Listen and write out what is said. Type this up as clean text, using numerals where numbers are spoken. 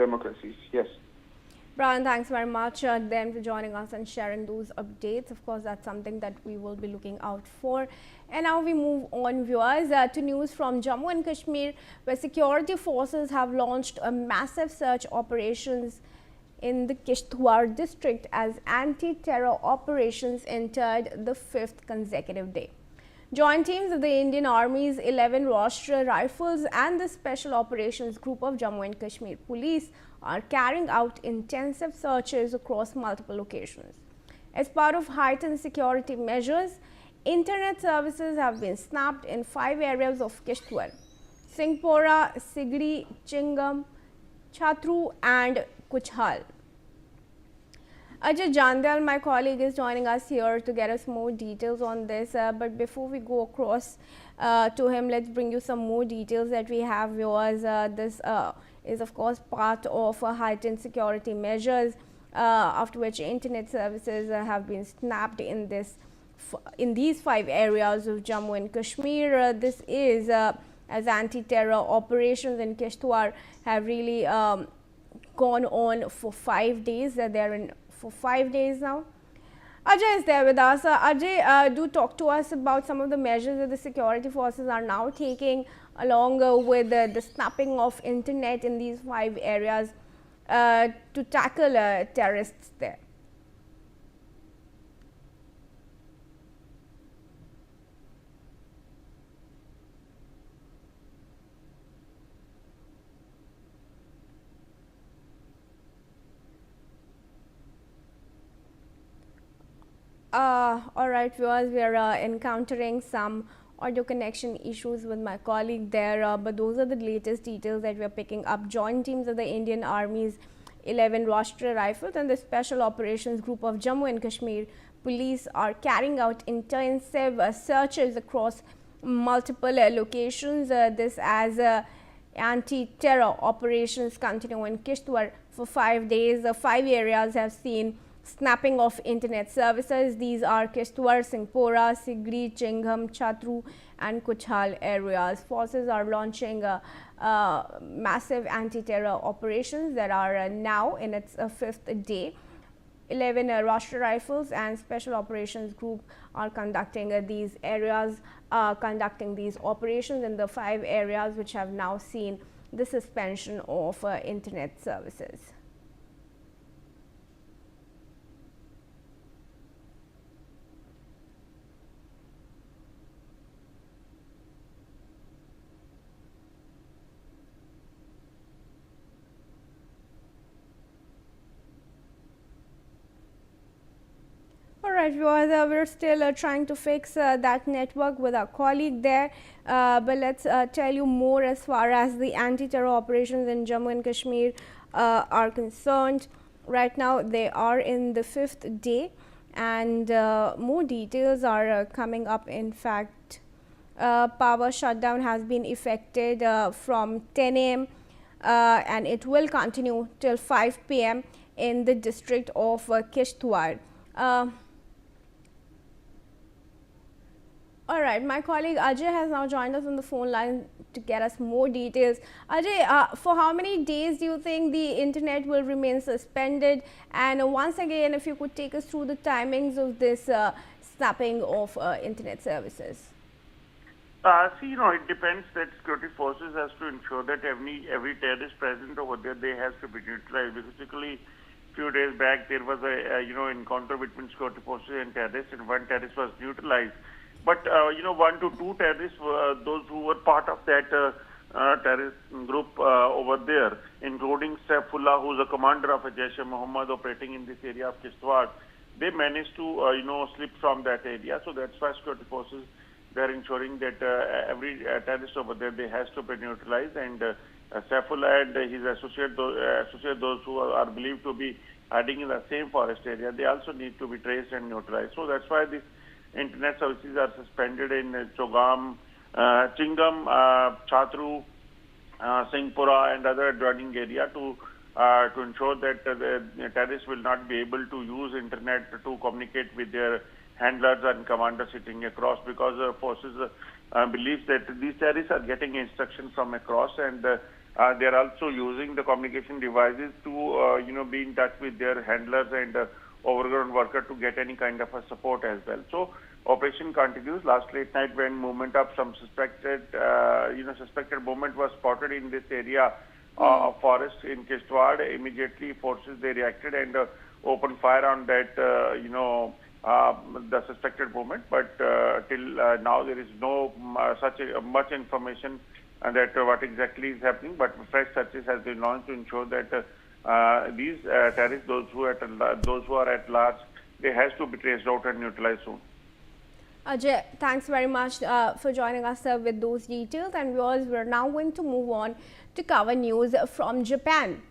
democracies. Yes. Brian, thanks very much then for joining us and sharing those updates. Of course, that's something that we will be looking out for. And now we move on, viewers, to news from Jammu and Kashmir, where security forces have launched a massive search operations in the Kishtwar district as anti-terror operations entered the fifth consecutive day. Joint teams of the Indian Army's 11 Rashtriya Rifles and the Special Operations Group of Jammu and Kashmir Police are carrying out intensive searches across multiple locations. As part of heightened security measures, internet services have been snapped in 5 areas of Kishtwar: Singhpora, Sigdhi, Chingam, Chatroo and Kuchhal. Ajay Jandal, my colleague, is joining us here to get us more details on this. But before we go across to him, let's bring you some more details that we have, viewers. This is, of course, part of heightened security measures, after which internet services have been snapped in these 5 areas of Jammu and Kashmir. This is as anti-terror operations in Kishtwar have really gone on for 5 days. They're in for 5 days now. Ajay is there with us. Ajay, do talk to us about some of the measures that the security forces are now taking along with the snapping of internet in these 5 areas to tackle terrorists there. All right, viewers, we are encountering some audio connection issues with my colleague there, but those are the latest details that we are picking up. Joint teams of the Indian Army's 11 Rashtriya Rifles and the Special Operations Group of Jammu and Kashmir Police are carrying out intensive searches across multiple locations. This as anti-terror operations continue in Kishtwar for 5 days. 5 areas have seen snapping of internet services. These are Kishtwar, Singhpora, Sigdhi, Chingam, Chatroo and Kuchhal areas. Forces are launching massive anti-terror operations that are now in its 5th day. 11 Rashtriya Rifles and Special Operations Group are conducting these operations in the 5 areas which have now seen the suspension of internet services. Alright, viewers, we're still trying to fix that network with our colleague there, but let's tell you more as far as the anti-terror operations in Jammu and Kashmir are concerned. Right now they are in the 5th day and more details are coming up. In fact, power shutdown has been effected from 10 a.m. And it will continue till 5 p.m. in the district of Kishtwar. All right, my colleague Ajay has now joined us on the phone line to get us more details. Ajay, for how many days do you think the internet will remain suspended? And once again, if you could take us through the timings of this snapping of internet services. See, it depends that security forces has to ensure that every terrorist present over there, they has to be neutralized. Basically, few days back there was a encounter between security forces and terrorists, and one terrorist was neutralized. But 1 to 2 terrorists were those who were part of that terrorist group over there, including Saifullah, who is a commander of a Jaish-e-Mohammed operating in this area of Kishtwar. They managed to slip from that area. So that's why security forces, they are ensuring that every terrorist over there, they has to be neutralized, and Saifullah and his associate, those who are believed to be hiding in the same forest area, they also need to be traced and neutralized. So that's why these internet services are suspended in Chingam, Chatroo, Singhpora and other adjoining area to ensure that the terrorists will not be able to use internet to communicate with their handlers and commanders sitting across, because forces believes that these terrorists are getting instruction from across, and they are also using the communication devices to, be in touch with their handlers and overground worker to get any kind of a support as well. So operation continues. Last late night when movement of some suspected movement was spotted in this area of forest in Kishtwar, immediately forces they reacted and opened fire on that, the suspected movement. But till now there is no much information that what exactly is happening. But fresh searches has been launched to ensure that these terrorists, those who are at large, they has to be traced out and neutralized soon. Ajay, thanks very much for joining us with those details. And viewers, we're now going to move on to cover news from Japan.